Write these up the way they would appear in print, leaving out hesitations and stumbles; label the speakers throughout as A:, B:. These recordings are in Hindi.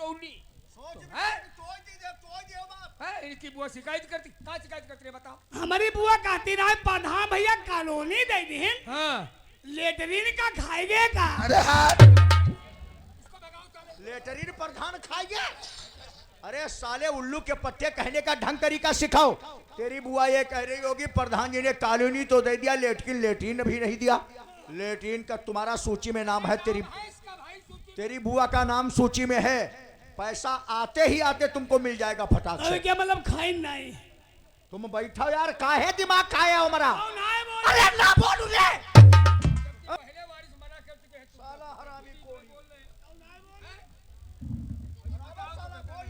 A: कलौनी इनकी बुआ शिकायत करती, कहाँ शिकायत करती है बताओ?
B: हमारी बुआ कहती रहा प्रधान भैया कॉलोनी दे दी
A: हाँ
B: लेटरिन का खाएगे का।
C: अरे हाँ
D: लेटरिन प्रधान खाएंगे? अरे साले उल्लू के पत्ते कहने का ढंग तरीका सिखाओ। तेरी बुआ ये कह रही होगी प्रधान जी ने कॉलोनी तो दे दिया लेकिन लेटरिन भी नहीं दिया। लेटरिन का तुम्हारा सूची में नाम है, तेरी बुआ का नाम सूची में है। पैसा आते ही आते तुमको मिल जाएगा फटाक से।
B: क्या मतलब खाई नहीं?
D: तुम बैठो यार, काहे दिमाग खाए हो हमारा?
B: अरे ना बोलू रे।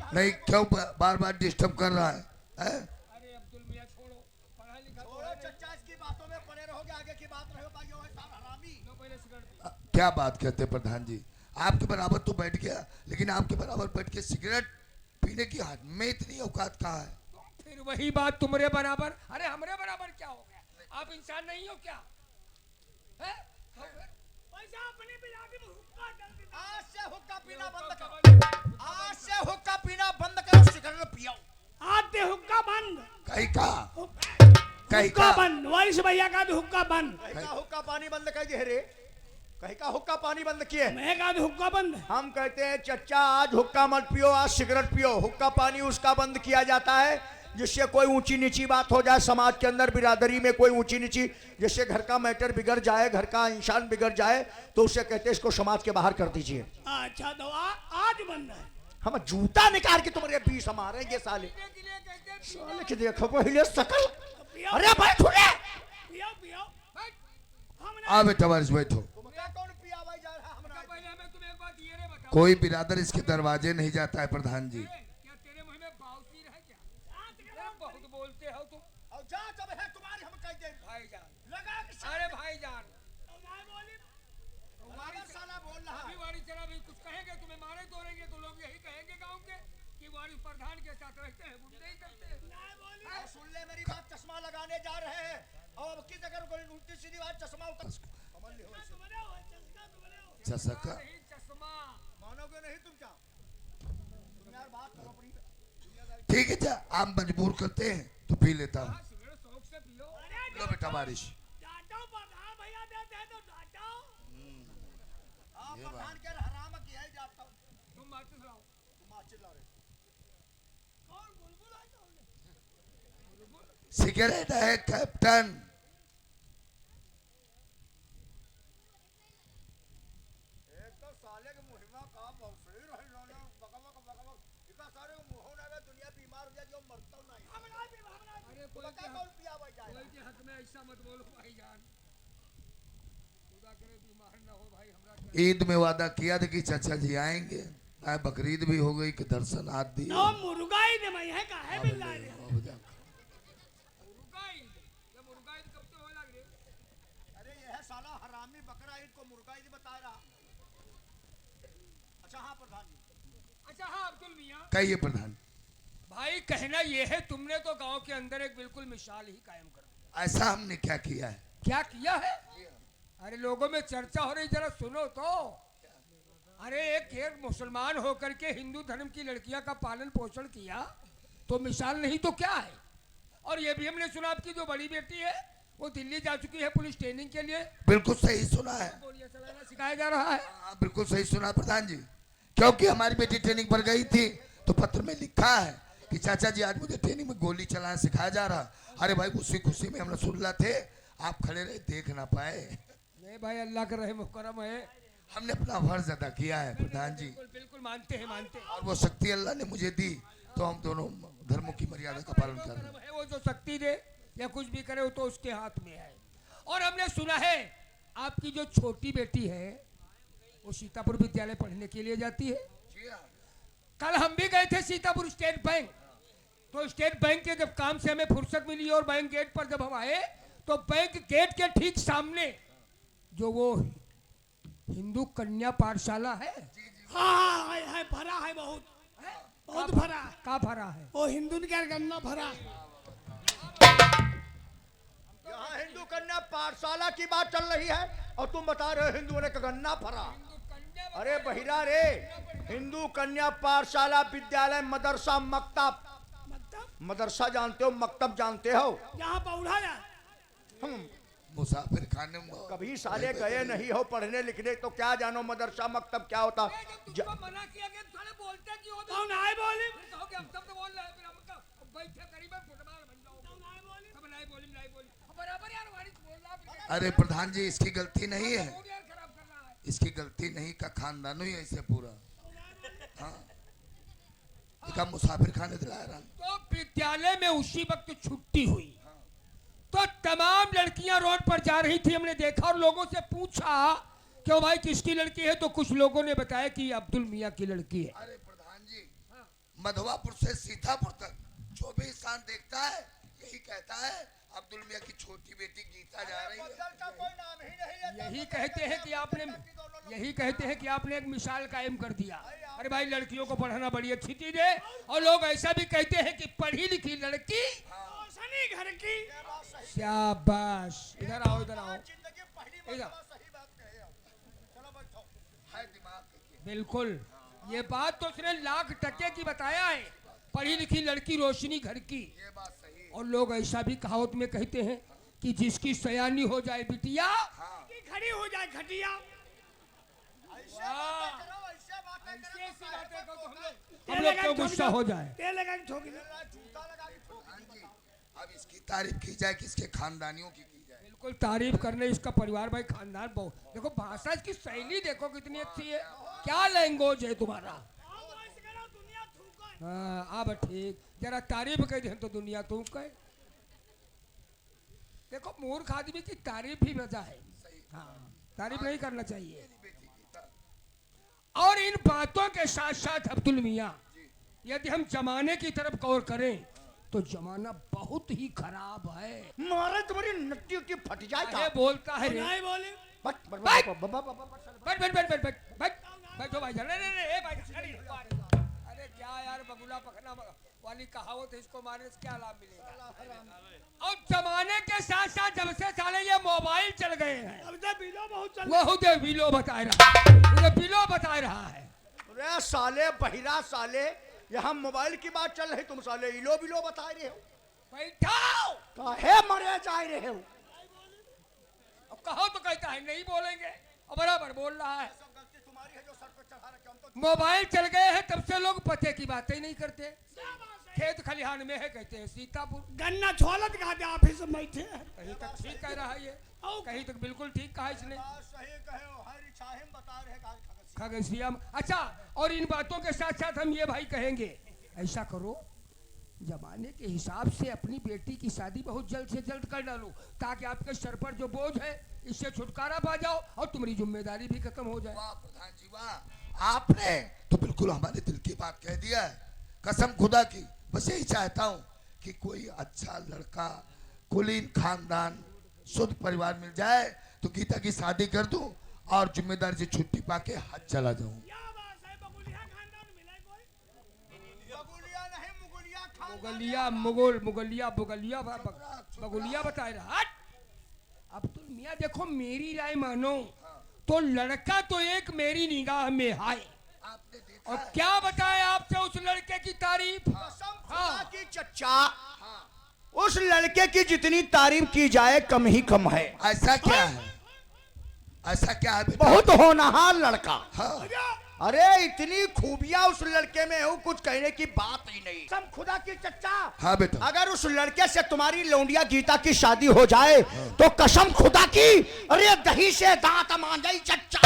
C: नहीं क्यों बार बार डिस्टर्ब कर रहा है?
A: अरे अब्दुल मियां छोड़ो, पढ़ा लिखा
D: छोड़ो, चच्चा इसकी बातों में पड़े रहोगे, आगे की बात रहे पाइयो है साला हरामी।
A: लो पहले सिगरेट।
C: क्या बात कहते हैं प्रधान जी? आपके बराबर तो बैठ गया, लेकिन आपके बराबर बैठ के सिगरेट पीने की हाथ में इतनी औकात कहाँ है?
A: फिर वही बात तुम्हारे बराबर। अरे हमरे बराबर क्या हो गया? आप इंसान नहीं हो क्या? है?
B: पैसा अपने पिला के हुक्का डाल दे।
D: आज से हुक्का पीना बंद करो, आज से हुक्का पीना बंद करो, सिगरेट पियो।
B: आज ते हुक्का बंद।
C: कहीं का
B: हुक्का बंद, वारिस भैया का हुक्का बंद।
D: कहीं का हुक्का पानी बंद कर दे रे, कहीं का हुक्का पानी बंद किए।
B: मैं का हुक्का बंद।
D: हम कहते हैं चच्चा आज हुक्का मत पियो, आज सिगरेट पियो। हुक्का पानी उसका बंद किया जाता है जिससे कोई ऊंची नीची बात हो जाए समाज के अंदर, बिरादरी में कोई ऊंची नीची, जिससे घर का मैटर बिगड़ जाए, घर का इंसान बिगड़ जाए, तो उसे कहते हैं इसको समाज के बाहर कर दीजिए।
B: अच्छा तो आज बंद है।
D: हम जूता निकाल के तुम्हारे बीच मारेंगे साले। साले के देखो पहले शकल। अरे भाई छुड़े।
B: पियो पियो।
C: आ बेटा वारिस बैठो। कोई बिरादर इसके दरवाजे नहीं जाता है प्रधान जी।
A: क्या तेरे मुंह में बाउसी रहे क्या? बहुत बोलते हो तुम।
D: और जा जब है तुम्हारी हम कह दे
A: भाईजान
D: लगा के
A: अरे भाईजान
D: साला बोल रहा
A: अभी वारिस जरा भी कुछ कहेंगे तुम्हें मारे तोड़ेंगे तो लोग यही कहेंगे गांव के कि वारिस प्रधान के साथ रहते हैं, गुंडे ही करते हैं।
D: सुन ले मेरी बात, चश्मा लगाने जा रहे हैं और अब किस अगर कोई उल्टी सीधी बात चश्मा उतर
C: चसका
A: चश्मा
D: मानोगे नहीं तुम क्या? तुम यार बात करो अपनी।
C: ठीक है जा, आप मजबूर करते हैं तो पी लेता हूँ।
A: सिगरेट शौक से पियो।
C: लो बेटा बारिश।
B: डांटो प्रधान भैया देते हैं तो डांटो।
D: आप प्रधान के हराम किया ही जाता हूँ।
A: तुम माचिस लाओ।
D: तुम माचिस ला रहे।
B: कौन बुलबुल है तो?
C: सिगरेट है कैप्टन।
D: एक तो साले के मुहिमा का बौसड़ी रही ना बकबक बकबक इतना सारे मुंहों ना दुनिया बीमार हो जाए जो मरता नहीं।
A: अरे
D: कोई कौन पिया भाई जाए?
A: कोई के हक में ऐसा मत बोलो भाईजान, खुदा करे बीमार ना हो भाई। हमरा
C: ईद में वादा किया था कि चाचा जी आएंगे, बकरीद भी हो गई कि दर्शन आज दिए।
B: नो मुर्गा ही दे मैं है का है बिल्ला रे।
A: मुर्गा ईद कब से हो लग रे?
D: अरे ये है साला हरामी बकरा ईद को मुर्गा ईद बता रहा। अच्छा हाँ प्रधान जी।
A: अच्छा हाँ अब्दुल मियां।
C: कहिए प्रधान।
A: भाई कहना ये है तुमने तो गांव के अंदर एक बिल्कुल मिसाल ही कायम कर दी।
C: ऐसा हमने क्या किया है?
A: क्या किया है? अरे लोगों में चर्चा हो रही, जरा सुनो तो। अरे एक मुसलमान होकर के हिंदू धर्म की लड़कियां का पालन पोषण किया तो मिसाल नहीं तो क्या है? और ये भी हमने सुना आपकी जो बड़ी बेटी है वो दिल्ली जा चुकी है पुलिस ट्रेनिंग के लिए।
C: बिल्कुल सही सुना है।
A: गोलियां चलाना सिखाया जा रहा है।
C: बिल्कुल सही सुना प्रधान जी, क्योंकि हमारी बेटी ट्रेनिंग पर गई थी तो पत्र में लिखा है कि चाचा जी आज मुझे ट्रेनिंग में गोली चलाना सिखाया जा रहा। अरे भाई उसी खुशी में हम लोग सुन रहे थे, आप खड़े रहे देख ना पाए।
A: नहीं भाई अल्लाह का रहे मुकरम है,
C: हमने अपना फर्ज अदा किया है प्रधान जी।
A: बिल्कुल बिल्कुल मानते हैं मानते हैं।
C: और वो शक्ति अल्लाह ने मुझे दी तो हम दोनों धर्मों की मर्यादा का पालन कर रहे हैं।
A: वो जो शक्ति दे या कुछ भी करे वो तो उसके हाथ में है। और हमने सुना है आपकी जो छोटी बेटी है वो सीतापुर विद्यालय पढ़ने के लिए जाती है। कल हम भी गए थे सीतापुर स्टेट बैंक, तो स्टेट बैंक के जब काम से हमें फुर्सत मिली और बैंक गेट पर जब हम आए तो बैंक गेट के ठीक सामने जो वो हिंदू कन्या पाठशाला है,
B: हाँ है भरा है बहुत भरा।
A: का भरा है?
B: वो हिंदू के गन्ना भरा।
D: यहाँ हिंदू कन्या पाठशाला की बात चल रही है और तुम बता रहे हो हिंदुओं ने गन्ना भरा। अरे बहिरा रे, हिंदू कन्या पाठशाला विद्यालय मदरसा मकतब।
B: मतलब
D: मदरसा जानते हो, मकतब जानते हो?
B: यहाँ पौधा जा
D: हम
C: मुसाफिर खाने में
D: कभी साले गए नहीं हो पढ़ने लिखने, तो क्या जानो मदरसा मकतब क्या होता।
A: तुमको मना किया गया तो साले बोलते क्यों हो?
B: कौन आए बोली
A: कहो कि अब तो बोल रहे हैं, फिर हम बैठे करीब में फुटबॉल बन जाओ।
B: कौन आए बोली
A: सब नहीं बोली बराबर यार वारिस बोल रहा है।
C: अरे प्रधान जी, इसकी गलती नहीं है,
A: मूड यार खराब कर रहा है।
C: इसकी गलती नहीं का खानदान ही ऐसे पूरा। हाँ, इसका मुसाफिर खाने दिलाया रहा।
A: तो विद्यालय में उसी वक्त छुट्टी हुई तो तमाम लड़कियां रोड पर जा रही थी। हमने देखा और लोगों से पूछा क्यों भाई किसकी लड़की है, तो कुछ लोगों ने बताया कि अब्दुल मियां की लड़की है।
C: अरे प्रधान जी, मधवापुर से सीतापुर तक जो भी इंसान देखता है यही कहता है अब्दुल मियां की छोटी बेटी गीता जा रही है।
A: यही कहते हैं कि आपने एक मिसाल कायम कर दिया। अरे भाई लड़कियों को पढ़ाना बड़ी अच्छी चीज है, और लोग ऐसा भी कहते हैं कि पढ़ी लिखी लड़की
B: सनी घर की
A: शाबाश। इधर आओ इधर आओ इधर।
C: है दिमाग के।
A: बिल्कुल, ये बात तो उसने लाख टके की बताया है। पढ़ी लिखी लड़की रोशनी घर की।
C: ये बात सही है।
A: और लोग ऐसा भी कहावत में कहते हैं कि जिसकी सयानी हो जाए बिटिया
B: की खड़ी हो जाए खटिया।
A: हम लोग क्यों गुस्सा हो जाए।
B: तेल लगा के ठोक दे।
C: प्रधान जी, अब इसकी तारीफ की जाए कि इसके खानदानियों की जाए।
A: बिल्कुल तारीफ करने इसका परिवार भाई खानदान बहुत। देखो भाषा की शैली देखो कितनी अच्छी है। क्या लैंग्वेज है तुम्हारा।
B: दुनिया थूक
A: हाँ अब ठीक, जरा तारीफ कह दे तो दुनिया तुम कहे। देखो मूर्ख आदमी की तारीफ ही मजा है। हाँ तारीफ नहीं करना चाहिए। और इन बातों के साथ साथ अब्दुल मियां, यदि हम जमाने की तरफ गौर करें तो जमाना बहुत ही खराब है।
D: मारे तुम्हारी नट्टी उट्टी फट जाए
A: ये बोलता है रे।
B: नहीं बोली
A: बैठो भाई जान। अरे क्या यार बगुला पकड़ना वाली कहावत है, इसको मारने से क्या लाभ मिलेगा। और जमाने के साथ साथ जब से साले ये मोबाइल चल गए हैं,
B: अब तो बिलो बहुत चल
A: वो खुद बिलो बता रहा है।
D: अरे साले बहिरा साले, यहाँ मोबाइल की बात चल रही, तुम साले इलो बिलो बता रहे हो।
A: बैठाओ
D: काहे मरे जा रहे हो?
A: अब कहो तो कहता है नहीं बोलेंगे, और बराबर बोल रहा है। मोबाइल चल गए हैं तब से लोग पते की बातें ही नहीं करते। खेत खलिहान में है कहते हैं सीतापुर।
B: गन्ना छोलत का दे ऑफिस में बैठे।
A: कहीं तक ठीक कह रहा है ये, कहीं तक बिल्कुल ठीक कहा इसने। खगसिया में। अच्छा, और इन बातों के साथ साथ हम ये भाई कहेंगे, ऐसा करो जमाने के हिसाब से अपनी बेटी की शादी बहुत जल्द से जल्द कर डालो, ताकि आपके सर पर जो बोझ है इससे छुटकारा पा जाओ और तुम्हारी जिम्मेदारी भी खत्म हो जाए।
C: वाह प्रधान जी वाह, आपने तो बिल्कुल हमारे दिल की बात कह दिया है। कसम खुदा की, बस यही चाहता हूँ कि कोई अच्छा लड़का, कुलीन खानदान, शुद्ध परिवार मिल जाए तो गीता की शादी कर दूं और जिम्मेदारी से छुट्टी पाके हज चला जाऊं।
A: मुगलिया बता रहा। अब्दुल मियां देखो मेरी राय मानो तो लड़का तो एक मेरी निगाह में है,
C: आपने देखा
A: और क्या बताए आपसे उस लड़के की तारीफ।
D: हाँ। की चच्चा, उस लड़के की जितनी तारीफ की जाए कम ही कम है।
C: ऐसा क्या है, ऐसा क्या है बेटा?
D: बहुत होनहार लड़का।
C: हाँ।
D: अरे इतनी खूबियां उस लड़के में है, कुछ कहने की बात ही नहीं। कसम खुदा की चच्चा,
C: हाँ बेटा।
D: अगर उस लड़के से तुम्हारी लौंडिया गीता की शादी हो जाए तो कसम खुदा की, अरे दही से दांत मांझाई चच्चा।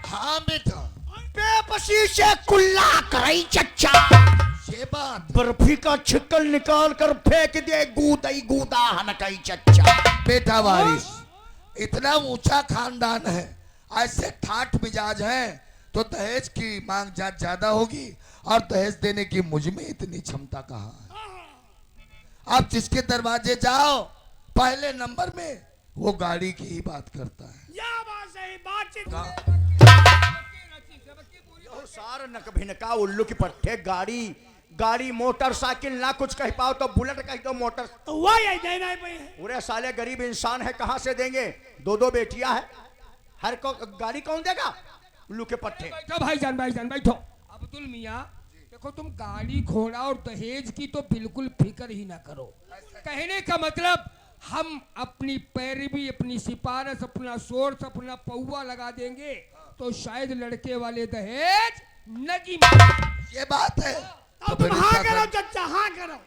C: हाँ बेटा,
D: बेबसी से कुल्ला कराई चच्चा।
C: ये बात
D: बर्फी का छिक्कल निकाल कर फेंक दे गूदई गूदा हनकई चच्चा।
C: बेटा वारिस, इतना ऊंचा खानदान है, ऐसे ठाठ मिजाज हैं, तो दहेज की मांग ज्यादा होगी, और दहेज देने की मुझ में इतनी क्षमता कहाँ है। आप जिसके दरवाजे जाओ पहले नंबर में वो गाड़ी की ही बात करता है।
B: या बात सही, बातचीत
D: सार नक भिनका उल्लू की पट्टे, गाड़ी मोटरसाइकिल ना कुछ कह पाओ तो बुलेट कह दो मोटर।
B: वही देना ही पे।
D: पूरे साले गरीब इंसान है, कहां से देंगे? दो बेटियां है, हर को गाड़ी कौन देगा? उल्लू के पट्टे।
A: बैठो भाईजान बैठो। अब मियाँ, देखो तुम गाड़ी घोड़ा और दहेज की तो बिल्कुल फिक्र ही ना करो। कहने का मतलब हम अपनी पैरवी, अपनी सिफारिश, अपना सोर्स, अपना पौवा लगा देंगे तो शायद लड़के वाले दहेज नगी मारे।
C: ये बात है।
B: अब तुम हाँ करो चचा, हाँ करो,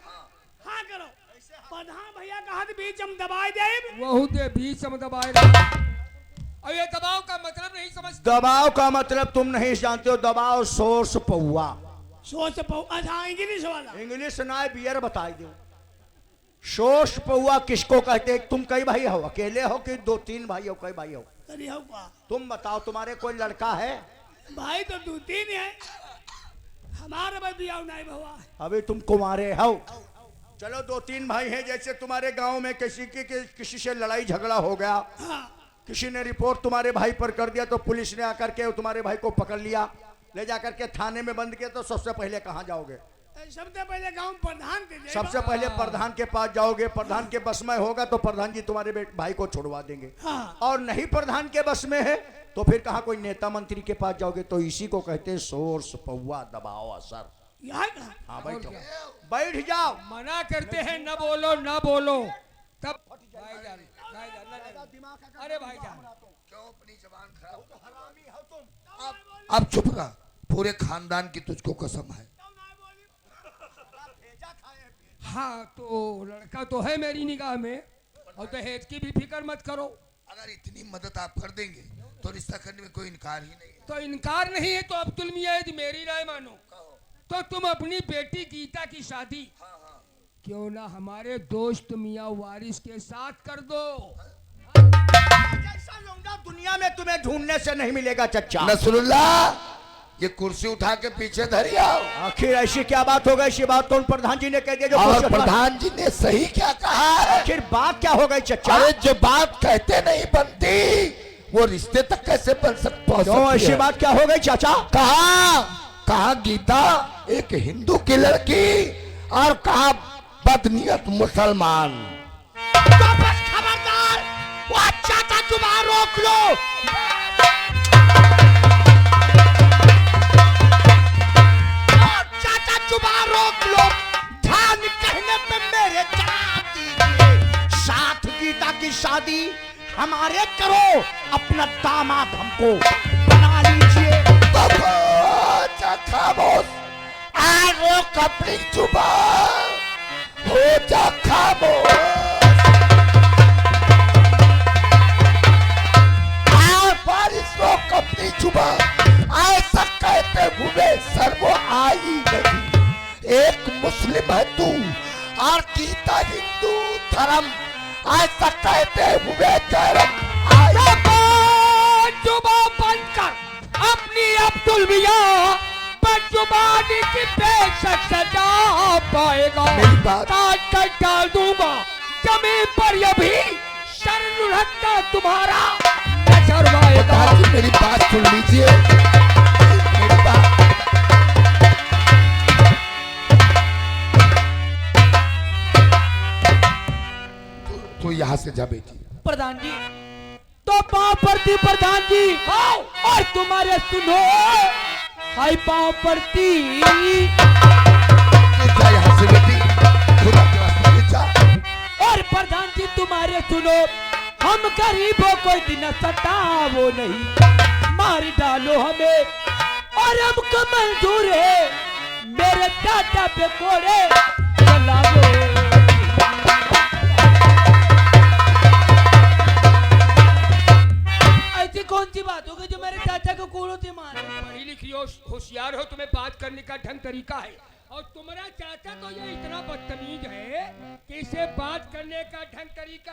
B: हाँ करो। प्रधान भैया का हाथ बीच हम दबाए दे,
A: वहू दे बीच हम दबाए रहे। और ये दबाव का मतलब नहीं समझते।
D: दबाव का मतलब तुम नहीं जानते हो। दबाव सोर्स पौवा।
B: सोच पाओ। अच्छा इंग्लिश वाला।
D: इंग्लिश ना बियर बताई दो। सोर्स पौवा किसको कहते हैं? तुम कई भाई हो? अकेले हो कि 2-3 भाई हो? कई भाई हो?
B: अरे हो का
D: तुम बताओ, तुम्हारे कोई लड़का है?
B: भाई तो 2-3 है, हमारा भाई बियाह नहीं हुआ है।
D: अभी तुम कुमारे हो। चलो 2-3 भाई हैं। जैसे तुम्हारे गांव में किसी से लड़ाई झगड़ा हो गया,
B: हाँ
D: किसी ने रिपोर्ट तुम्हारे भाई पर कर दिया, तो पुलिस ने आकर के तुम्हारे भाई को पकड़ लिया, ले जाकर के थाने में बंद किया, तो सबसे पहले कहाँ जाओगे?
B: सबसे पहले गांव प्रधान के जाएगा।
D: सबसे पहले प्रधान के पास जाओगे। प्रधान के बस में होगा तो प्रधान जी तुम्हारे भाई को छुड़वा देंगे।
B: हाँ।
D: और नहीं प्रधान के बस में है तो फिर कहाँ कोई नेता मंत्री के पास जाओगे। तो इसी को कहते हैं सोर्स पौवा, दबाव, असर।
B: यहाँ का
D: हाँ बैठो, बैठ जाओ।
A: मना करते हैं न बोलो न बोलो, तब भाईजान, अरे भाईजान
C: क्यों अपनी जबान खराब? अब चुप रहा। पूरे खानदान की तुझको कसम है।
A: हाँ तो लड़का तो है मेरी निगाह में, और दहेज की भी फिक्र मत करो।
C: अगर इतनी मदद आप कर देंगे तो रिश्ता करने में कोई इनकार ही नहीं है।
A: तो इनकार नहीं है तो अब्दुल मियाँ यदि मेरी राय मानो तो तुम अपनी बेटी गीता की शादी क्यों ना हमारे दोस्त मियाँ वारिस के साथ कर दो।
D: जैसा लौंडा दुनिया में तुम्हें ढूंढने से नहीं मिलेगा चच्चा।
C: नसरुल्लाह, ये कुर्सी उठा के पीछे धरी आओ।
D: आखिर ऐसी क्या बात हो गई? ऐसी बात तो प्रधान जी ने कह दिया जो
C: और
D: कुछ-
C: प्रधान जी ने सही क्या कहा है?
D: आखिर बात क्या हो गई चच्चा?
C: अरे जो बात कहते नहीं बनती वो रिश्ते तक कैसे बन सकती?
D: क्यों ऐसी बात क्या हो गई चाचा?
C: कहा गीता एक हिंदू की लड़की और कहा बदनीयत मुसलमान।
D: तो बस खबरदार, वो चाचा जुबान रोक लो। चाचा जुबान रोक लो। ध्यान कहने पे मेरे जान दीजिए। साथ गीता की शादी हमारे करो, अपना दामाद हमको बना लीजिए।
C: खामोश, रोक अपनी जुबान, हो जा खामोश। बारिश रोक अपनी जुबान। ऐसा कहते हुए सर्वो आई नहीं। एक मुस्लिम है तू और गीता हिंदू धर्म। ऐसा कहते हुए गैरत आई।
A: जुबान बंद कर अपनी अब्दुल मियाँ, जुबानी की पेशकश सजा पाएगा।
C: मेरी बात
A: काट कर डाल दूंगा जमीन पर, ये भी सर लुढ़कता तुम्हारा नजर आएगा।
C: मेरी बात सुन लीजिए। मेरी बात तू यहाँ से जा बेटी।
A: प्रधान जी तो पाँव पड़ती प्रधान जी, और तुम्हारे सुनो हाय पाँव पड़ती।
C: जा यहाँ से बेटी, खुदा के वास्ते जा।
A: और प्रधान जी तुम्हारे सुनो, हम गरीबों को दिन सतावो नहीं, मार डालो हमें और हमको मंजूर है, मेरे दादा पे कोड़े चलाओ। ऐसी कौन सी बात हो गई जो मेरे चाचा को कोड़ों से मारे? पढ़ी लिखी हो, होशियार हो, तुम्हें बात करने का ढंग तरीका है, और तुम्हारा चाचा तो ये इतना बदतमीज है कि इसे बात करने का ढंग तरीका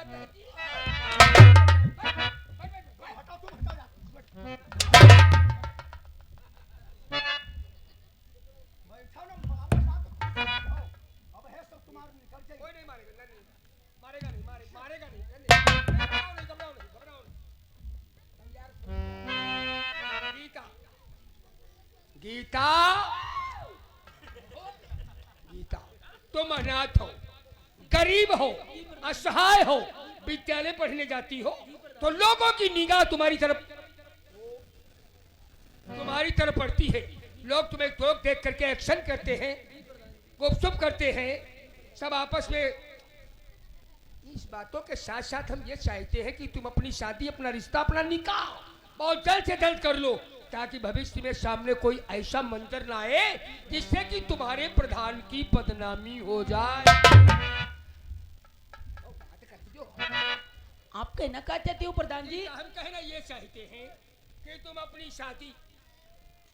A: कोई नहीं मारेगा नहीं, मारेगा नहीं, घबराओ नहीं। गीता गीता तुम अनाथ हो, गरीब हो, असहाय हो, विद्यालय पढ़ने जाती हो तो लोगों की निगाह तुम्हारी तरफ पड़ती है, लोग तुम्हें लोग देख करके एक्शन करते हैं, गुपचुप करते हैं, सब आपस में। इस बातों के साथ साथ हम ये चाहते हैं कि तुम अपनी शादी, अपना रिश्ता, अपना निकाह बहुत जल्द से जल्द कर लो, ताकि भविष्य में सामने कोई ऐसा मंजर ना आए जिससे कि तुम्हारे प्रधान की बदनामी हो जाए।
B: आप कहना क्या चाहते हो प्रधान जी?
A: हम कहना ये चाहते हैं कि तुम अपनी शादी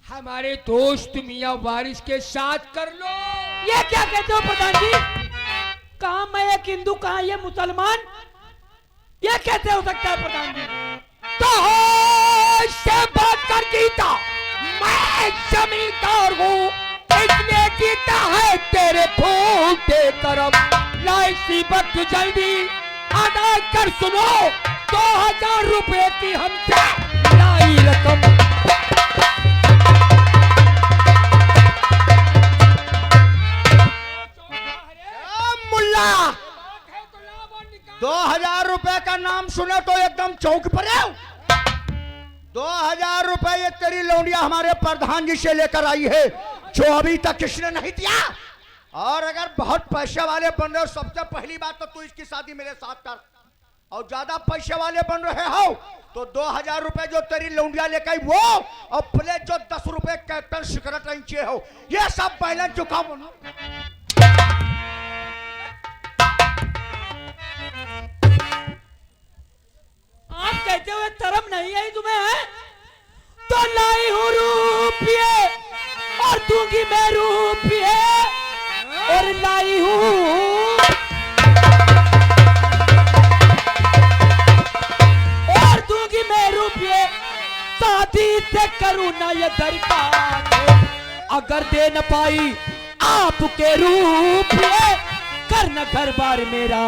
A: हमारे दोस्त मियां वारिस के साथ कर लो।
B: ये क्या कहते हो प्रधान जी? कहाँ मैं एक हिंदू, कहाँ ये मुसलमान? ये कैसे हो सकता है प्रधान जी?
A: तो से बात कर गीता, मैं जमींदार हूँ, इसलिए गीता है तेरे फूल के करम, ना इसी वक्त जल्दी अदा कर। सुनो, 2000 रुपए की हमसे लाई रकम।
D: मुल्ला 2000 रुपए का नाम सुने तो एकदम चौंक पड़े। 2000 रुपए ये तेरी लौंडिया हमारे प्रधान जी से लेकर आई है, जो अभी तक किसने नहीं दिया। और अगर बहुत पैसे वाले बन रहे हो, सबसे पहली बात तो तू इसकी शादी मेरे साथ कर, और ज्यादा पैसे वाले बन रहे हो तो 2000 रुपए जो तेरी लौंडिया लेकर आई वो, और प्लेट जो 10 रुपए कैप्टन सिगरेट इंचे हो, ये सब बैलेंस चुका बनो।
B: आप कहते हुए शर्म नहीं आई तुम्हें? है तो लाई हूँ रुपये और दूंगी मैं रुपये, और लाई हूँ और दूंगी मैं रुपये, शादी से करूँ ना ये दरकार, अगर दे न पाई आपके रुपये, करना घर बार मेरा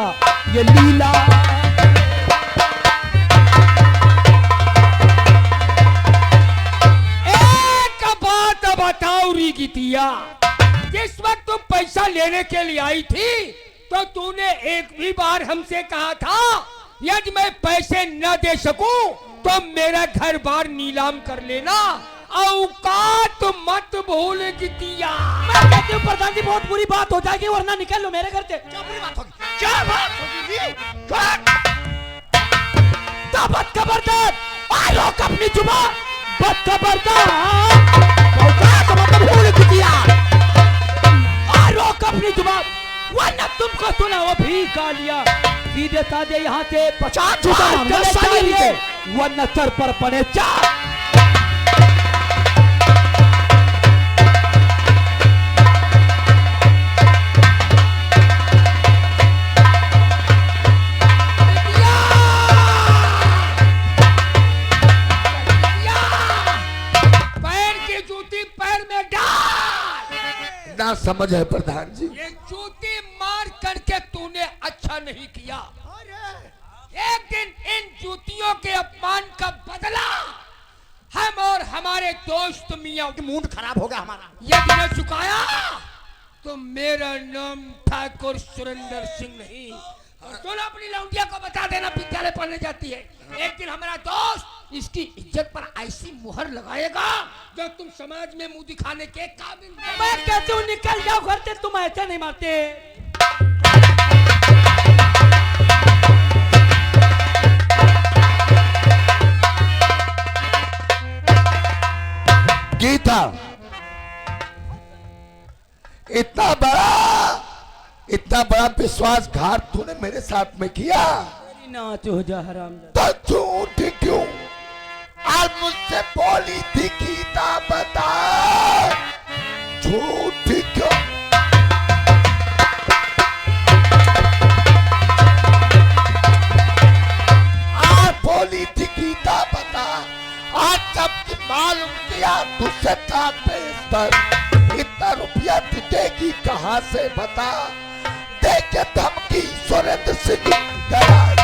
B: ये लीला।
A: बताओ रीगितिया, जिस वक्त तुम पैसा लेने के लिए आई थी तो तूने एक भी बार हमसे कहा था यदि मैं पैसे न दे सकूं तो मेरा घर बार नीलाम कर लेना, औकात मत भूल गितिया।
B: मैं कहती हूँ प्रधान जी बहुत बुरी बात हो जाएगी, वरना निकल लो मेरे घर से।
D: क्या बुरी बात होगी? क्या बात होगी जी?
B: बद खबरदार, रोक अपनी जुबान, बद खबरदार, रोक अपनी जुबान, वरना तुमको सुना वो भी गालियां सीधे साधे यहाँ से 50 वरना सर पर पड़े चार।
C: ना समझ है प्रधान जी,
A: ये जूती मार करके तूने अच्छा नहीं किया। एक दिन इन जूतियों के अपमान का बदला हम और हमारे दोस्त मियां
D: कि मूड खराब होगा हमारा,
A: यदि न चुकाया तो मेरा नाम ठाकुर सुरेंद्र सिंह नहीं। तुम अपनी लौंडिया को बता देना विद्यालय पढ़ने जाती है, एक दिन हमारा दोस्त इसकी इज्जत पर ऐसी मुहर लगाएगा जो तुम समाज में मुंह दिखाने के काबिल नहीं।
B: मैं कहती हूँ निकल जाओ घर से, तुम ऐसे नहीं मारते।
C: गीता, इतना बड़ा विश्वासघात तूने मेरे साथ में किया,
B: नाच हो जा हराम।
C: तो झूठ क्यों आज मुझसे बोली थी गीता, बता झूठ क्यों? आज बोली थी गीता, बता आज जब मालूम किया तुझसे था बेहतर, इतना रुपया तू देगी कहां से बता? दे के धमकी सुरेंद्र सिंह गया।